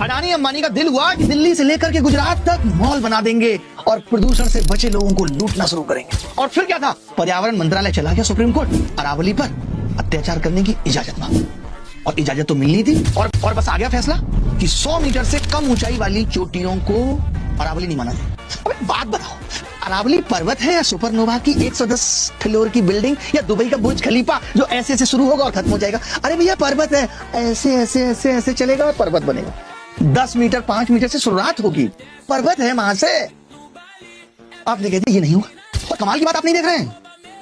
अडानी अंबानी का दिल हुआ कि दिल्ली से लेकर के गुजरात तक मॉल बना देंगे और प्रदूषण से बचे लोगों को लूटना शुरू करेंगे। और फिर क्या था, पर्यावरण मंत्रालय चला गया सुप्रीम कोर्ट, अरावली पर अत्याचार करने की इजाजत मांगी और इजाजत तो मिलनी थी। और बस आ गया फैसला कि 100 मीटर से कम ऊंचाई वाली चोटियों को अरावली नहीं माना जाए। अबे बात बताओ, अरावली पर्वत है या सुपरनोवा की 110 फ्लोर की बिल्डिंग या दुबई का बुर्ज खलीफा जो ऐसे ऐसे शुरू होगा और खत्म हो जाएगा? अरे भैया पर्वत है, ऐसे ऐसे ऐसे ऐसे चलेगा और पर्वत बनेगा। 10 मीटर 5 मीटर से शुरुआत होगी, पर्वत है वहां से। आपने कहते ये नहीं होगा। और कमाल की बात आप नहीं देख रहे हैं,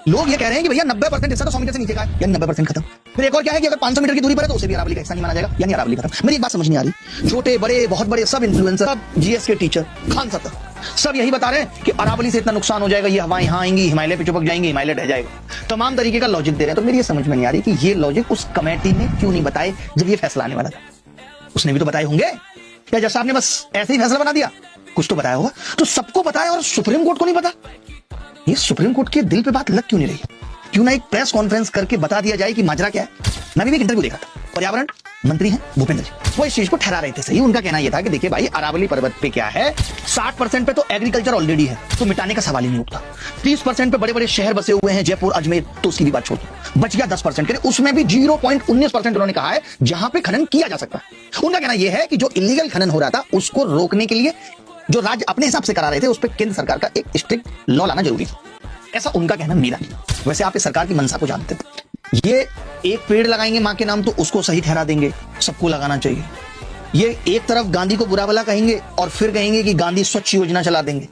लोग ये कह रहे हैं कि भैया 90% हिस्सा तो 100 मीटर से नीचे का है, यानी 90% खत्म। फिर एक और क्या है कि अगर 500 मीटर की दूरी पर है तो उसे भी अरावली का हिस्सा नहीं माना जाएगा, यानी अरावली खत्म। मेरी एक बात समझ नहीं आ रही, छोटे बड़े बहुत बड़े सब इन्फ्लुएंसर, सब जीएस के टीचर, खान सत्तर, सब यही बता रहे हैं कि अरावली से इतना नुकसान हो जाएगा, ये हवाएं यहाँ आएंगी, हिमालय पे चिपक जाएंगे, हिमालय ढह जाएगा, तमाम तरीके का लॉजिक दे रहे हैं। तो मेरी ये समझ में नहीं आ रही कि ये लॉजिक उस कमेटी ने क्यों नहीं बताए जब ये फैसला आने वाला था। उसने भी तो बताए होंगे, क्या जज साहब ने बस ऐसे ही फैसला बना दिया? कुछ तो बताया होगा। तो सबको बताया और सुप्रीम कोर्ट को नहीं पता। ये सुप्रीम कोर्ट के दिल पे बात लग क्यों नहीं रही? क्यों ना एक प्रेस कॉन्फ्रेंस करके बता दिया जाए कि माजरा क्या है। मैं भी एक इंटरव्यू देखा था, पर्यावरण मंत्री हैं भूपेंद्र जी, वो इस चीज को ठहरा रहे थे सही। उनका कहना यह था कि देखिए भाई, अरावली पर्वत पे क्या है, 60% पे तो एग्रीकल्चर ऑलरेडी है, तो मिटाने का सवाल ही नहीं उठता। 30% पे बड़े बड़े शहर बसे हुए हैं, जयपुर अजमेर, तो उसकी भी बात छोड़ दो। बच गया 10% के लिए, उसमें भी 0.19% उन्होंने कहा है जहां पे खनन किया जा सकता है। उनका कहना यह है कि जो इलीगल खनन हो रहा था उसको रोकने के लिए जो राज्य अपने हिसाब से करा रहे थे उस पर केंद्र सरकार का एक स्ट्रिक्ट लॉ लाना जरूरी था, ऐसा उनका कहना मेरा। वैसे आप इस सरकार की मंशा को जानते थे, ये एक पेड़ लगाएंगे मां के नाम तो उसको सही ठहरा देंगे, सबको लगाना चाहिए। ये एक तरफ गांधी को बुरा भला कहेंगे और फिर कहेंगे कि गांधी स्वच्छ योजना चला देंगे।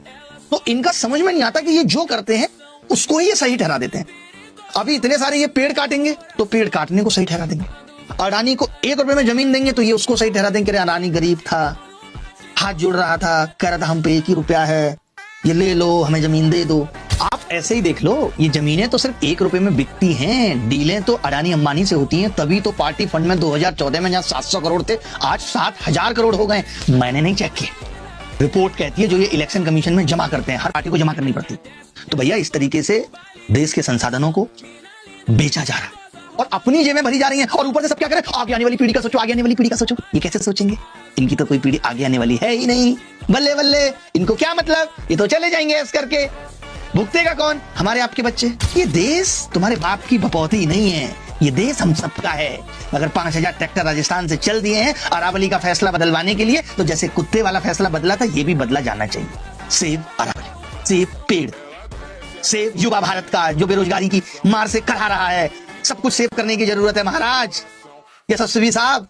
तो इनका समझ में नहीं आता कि ये जो करते हैं उसको ही ये सही ठहरा देते हैं। अभी इतने सारे ये पेड़ काटेंगे तो पेड़ काटने को सही ठहरा देंगे, अडानी को 1 रुपए में जमीन देंगे तो ये उसको सही ठहरा देंगे, अडानी गरीब था, हाथ जोड़ रहा था, कह रहा था हम पे 1 ही रुपया है, ये ले लो, हमें जमीन दे दो। आप ऐसे ही देख लो, ये जमीनें तो सिर्फ 1 रुपए में बिकती हैं, डीलें तो अडानी अंबानी से होती हैं। तभी तो पार्टी फंड में 2014 में जहां 700 करोड़ थे आज 7000 करोड़ हो गए। मैंने नहीं चेक किया, रिपोर्ट कहती है जो ये इलेक्शन कमीशन में जमा करते हैं, हर पार्टी को जमा करनी पड़ती। तो भैया इस तरीके से देश के संसाधनों को बेचा जा रहा है और अपनी जेबें भरी जा रही हैं। और ऊपर से सब क्या करें, आगे आने वाली पीढ़ी का सोचो, आगे आने वाली पीढ़ी का सोचो। ये कैसे सोचेंगे? इनकी तो कोई पीढ़ी आगे आने वाली है ही नहीं। बल्ले बल्ले, इनको क्या मतलब, ये तो चले जाएंगे ऐसे करके। भुगतेगा कौन? हमारे आपके बच्चे। ये देश तुम्हारे बाप की बपौती नहीं है, ये देश हम सबका है। अगर 5000 ट्रैक्टर राजस्थान से चल दिए हैं अरावली का फैसला बदलवाने के लिए, तो जैसे कुत्ते वाला फैसला बदला था ये भी बदला जाना चाहिए। सेव अरावली, सेव पेड़, सेव युवा भारत का जो बेरोजगारी की मार से करा रहा है। सब कुछ सेव करने की जरूरत है महाराज, यशस्वी साहब।